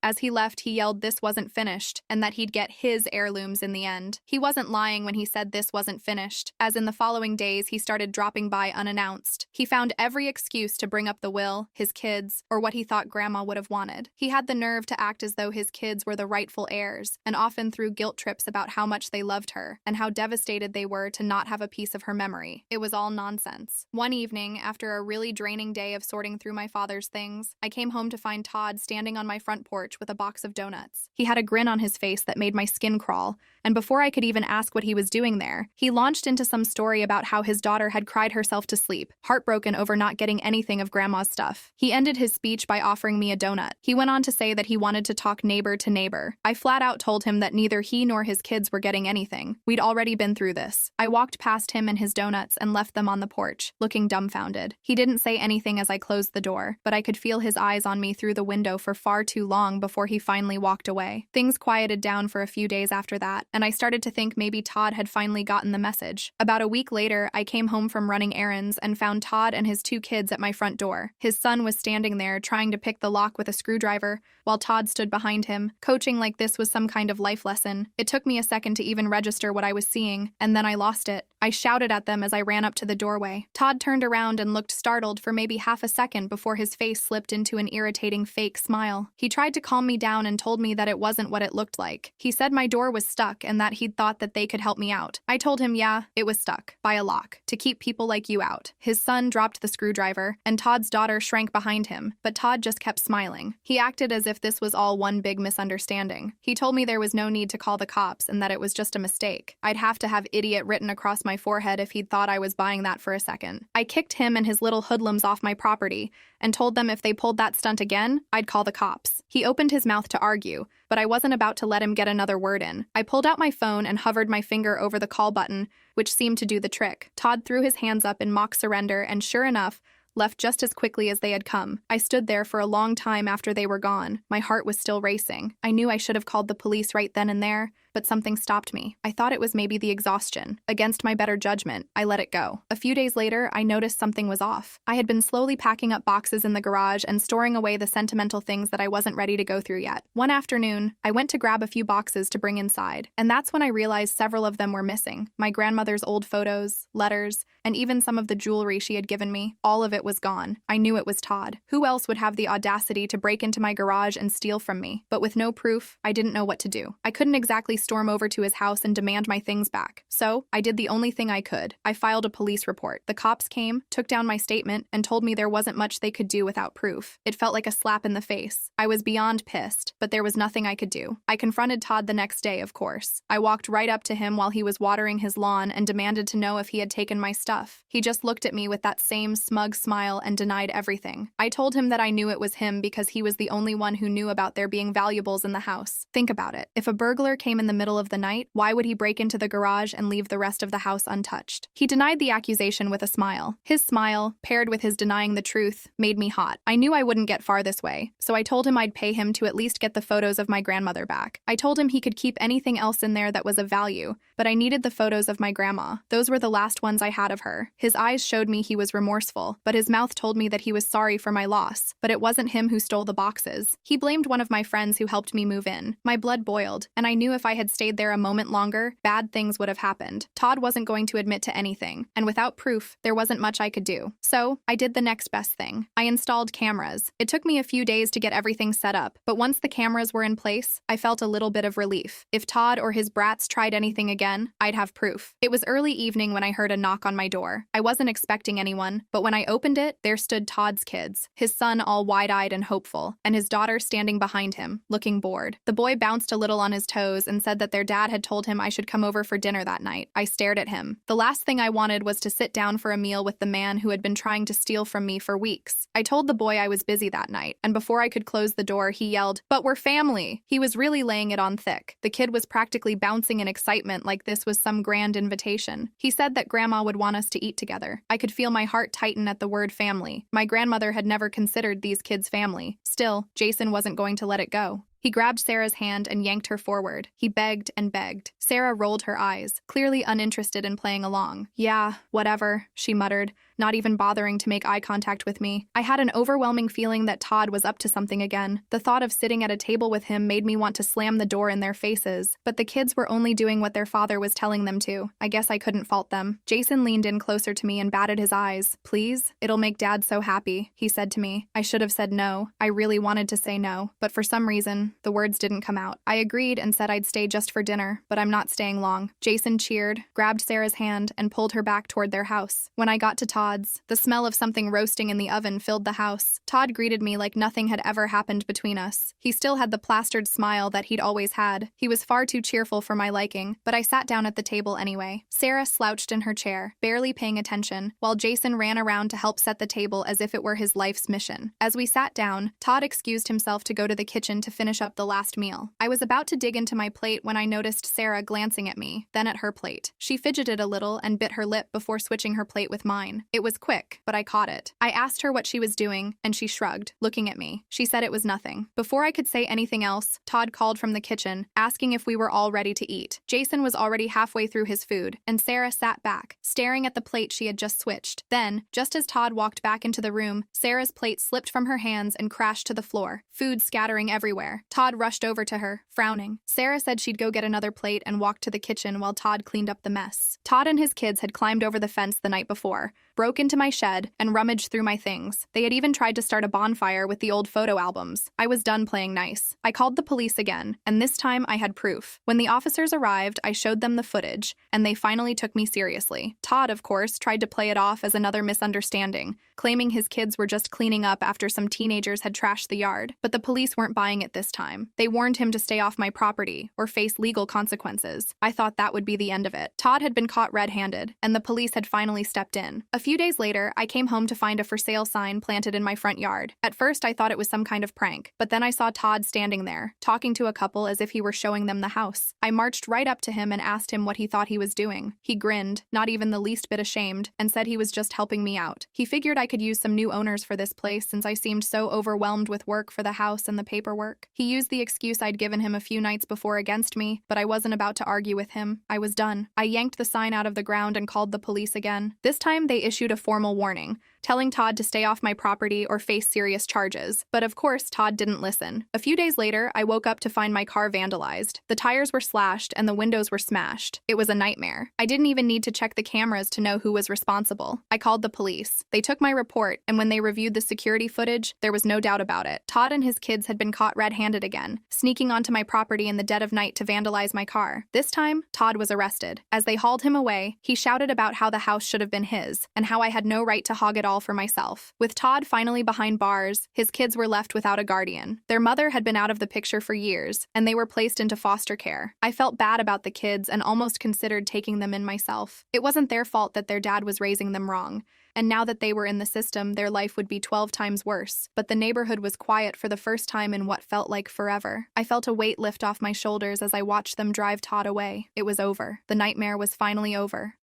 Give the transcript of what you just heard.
As he left, he yelled this wasn't finished, and that he'd get his heirlooms in the end. He wasn't lying when he said this wasn't finished, as in the following days he started dropping by unannounced. He found every excuse to bring up the will, his kids, or what he thought Grandma would have wanted. He had the nerve to act as though his kids were the rightful heirs, and often threw guilt trips about how much they loved her, and how devastated they were to not have a piece of her memory. It was all nonsense. One evening, after a really draining day of sorting through my father's things, I came home to find Todd standing on my front porch with a box of donuts. He had a grin on his face that made my skin crawl, and before I could even ask what he was doing there, he launched into some story about how his daughter had cried herself to sleep, heartbroken over not getting anything of Grandma's stuff. He ended his speech by offering me a donut. He went on to say that he wanted to talk neighbor to neighbor. I flat out told him that neither he nor his kids were getting anything. We'd already been through this. I walked past him and his donuts and left them on the porch, looking dumbfounded. He didn't say anything as I closed the door, but I could feel his eyes on me through the window for far too long before he finally walked away. Things quieted down for a few days after that, and I started to think maybe Todd had finally gotten the message. About a week later, I came home from running errands and found Todd and his two kids at my front door. His son was standing there trying to pick the lock with a screwdriver, while Todd stood behind him, coaching like this was some kind of life lesson. It took me a second to even register what I was seeing, and then I lost it. I shouted at them as I ran up to the doorway. Todd turned around and looked startled for maybe half a second before his face slipped into an irritating fake smile. He tried to calm me down and told me that it wasn't what it looked like. He said my door was stuck and that he'd thought that they could help me out. I told him, yeah, it was stuck, by a lock, to keep people like you out. His son dropped the screwdriver, and Todd's daughter shrank behind him, but Todd just kept smiling. He acted as if this was all one big misunderstanding. He told me there was no need to call the cops and that it was just a mistake. I'd have to have idiot written across my forehead if he'd thought I was buying that for a second. I kicked him and his little hoodlums off my property and told them if they pulled that stunt again, I'd call the cops. He opened his mouth to argue, but I wasn't about to let him get another word in. I pulled out my phone and hovered my finger over the call button, which seemed to do the trick. Todd threw his hands up in mock surrender and, sure enough, left just as quickly as they had come. I stood there for a long time after they were gone. My heart was still racing. I knew I should have called the police right then and there, but something stopped me. I thought it was maybe the exhaustion. Against my better judgment, I let it go. A few days later, I noticed something was off. I had been slowly packing up boxes in the garage and storing away the sentimental things that I wasn't ready to go through yet. One afternoon, I went to grab a few boxes to bring inside, and that's when I realized several of them were missing. My grandmother's old photos, letters, and even some of the jewelry she had given me. All of it was gone. I knew it was Todd. Who else would have the audacity to break into my garage and steal from me? But with no proof, I didn't know what to do. I couldn't exactly storm over to his house and demand my things back. So, I did the only thing I could. I filed a police report. The cops came, took down my statement, and told me there wasn't much they could do without proof. It felt like a slap in the face. I was beyond pissed, but there was nothing I could do. I confronted Todd the next day, of course. I walked right up to him while he was watering his lawn and demanded to know if he had taken my stuff. He just looked at me with that same smug smile and denied everything. I told him that I knew it was him because he was the only one who knew about there being valuables in the house. Think about it. If a burglar came in the middle of the night, why would he break into the garage and leave the rest of the house untouched? He denied the accusation with a smile. His smile, paired with his denying the truth, made me hot. I knew I wouldn't get far this way, so I told him I'd pay him to at least get the photos of my grandmother back. I told him he could keep anything else in there that was of value, but I needed the photos of my grandma. Those were the last ones I had of her. His eyes showed me he was remorseful, but his mouth told me that he was sorry for my loss. But it wasn't him who stole the boxes. He blamed one of my friends who helped me move in. My blood boiled, and I knew if I had stayed there a moment longer, bad things would have happened. Todd wasn't going to admit to anything, and without proof, there wasn't much I could do. So, I did the next best thing. I installed cameras. It took me a few days to get everything set up, but once the cameras were in place, I felt a little bit of relief. If Todd or his brats tried anything again, I'd have proof. It was early evening when I heard a knock on my door. I wasn't expecting anyone, but when I opened it, there stood Todd's kids, his son all wide-eyed and hopeful, and his daughter standing behind him, looking bored. The boy bounced a little on his toes and said that their dad had told him I should come over for dinner that night. I stared at him. The last thing I wanted was to sit down for a meal with the man who had been trying to steal from me for weeks. I told the boy I was busy that night, and before I could close the door, he yelled, "But we're family!" He was really laying it on thick. The kid was practically bouncing in excitement like this was some grand invitation. He said that Grandma would want us to eat together. I could feel my heart tighten at the word family. My grandmother had never considered these kids family. Still, Jason wasn't going to let it go. He grabbed Sarah's hand and yanked her forward. He begged and begged. Sarah rolled her eyes, clearly uninterested in playing along. "Yeah, whatever," she muttered, not even bothering to make eye contact with me. I had an overwhelming feeling that Todd was up to something again. The thought of sitting at a table with him made me want to slam the door in their faces, but the kids were only doing what their father was telling them to. I guess I couldn't fault them. Jason leaned in closer to me and batted his eyes. "Please? It'll make Dad so happy," he said to me. I should have said no. I really wanted to say no, but for some reason, the words didn't come out. I agreed and said I'd stay just for dinner, but I'm not staying long. Jason cheered, grabbed Sarah's hand, and pulled her back toward their house. When I got to Todd's, the smell of something roasting in the oven filled the house. Todd greeted me like nothing had ever happened between us. He still had the plastered smile that he'd always had. He was far too cheerful for my liking, but I sat down at the table anyway. Sarah slouched in her chair, barely paying attention, while Jason ran around to help set the table as if it were his life's mission. As we sat down, Todd excused himself to go to the kitchen to finish up the last meal. I was about to dig into my plate when I noticed Sarah glancing at me, then at her plate. She fidgeted a little and bit her lip before switching her plate with mine. It was quick, but I caught it. I asked her what she was doing, and she shrugged, looking at me. She said it was nothing. Before I could say anything else, Todd called from the kitchen, asking if we were all ready to eat. Jason was already halfway through his food, and Sarah sat back, staring at the plate she had just switched. Then, just as Todd walked back into the room, Sarah's plate slipped from her hands and crashed to the floor, food scattering everywhere. Todd rushed over to her, frowning. Sarah said she'd go get another plate and walked to the kitchen while Todd cleaned up the mess. Todd and his kids had climbed over the fence the night before, broke into my shed, and rummaged through my things. They had even tried to start a bonfire with the old photo albums. I was done playing nice. I called the police again, and this time I had proof. When the officers arrived, I showed them the footage, and they finally took me seriously. Todd, of course, tried to play it off as another misunderstanding, claiming his kids were just cleaning up after some teenagers had trashed the yard. But the police weren't buying it this time. They warned him to stay off my property or face legal consequences. I thought that would be the end of it. Todd had been caught red-handed, and the police had finally stepped in. A few days later, I came home to find a for sale sign planted in my front yard. At first, I thought it was some kind of prank, but then I saw Todd standing there, talking to a couple as if he were showing them the house. I marched right up to him and asked him what he thought he was doing. He grinned, not even the least bit ashamed, and said he was just helping me out. He figured I could use some new owners for this place since I seemed so overwhelmed with work for the house and the paperwork. He used the excuse I'd given him a few nights before against me, but I wasn't about to argue with him. I was done. I yanked the sign out of the ground and called the police again. This time they issued a formal warning, telling Todd to stay off my property or face serious charges. But of course, Todd didn't listen. A few days later, I woke up to find my car vandalized. The tires were slashed and the windows were smashed. It was a nightmare. I didn't even need to check the cameras to know who was responsible. I called the police. They took my report, and when they reviewed the security footage, there was no doubt about it. Todd and his kids had been caught red-handed again, sneaking onto my property in the dead of night to vandalize my car. This time, Todd was arrested. As they hauled him away, he shouted about how the house should have been his, and how I had no right to hog it all for myself. With Todd finally behind bars, his kids were left without a guardian. Their mother had been out of the picture for years, and they were placed into foster care. I felt bad about the kids and almost considered taking them in myself. It wasn't their fault that their dad was raising them wrong, and now that they were in the system, their life would be 12 times worse. But the neighborhood was quiet for the first time in what felt like forever. I felt a weight lift off my shoulders as I watched them drive Todd away. It was over. The nightmare was finally over.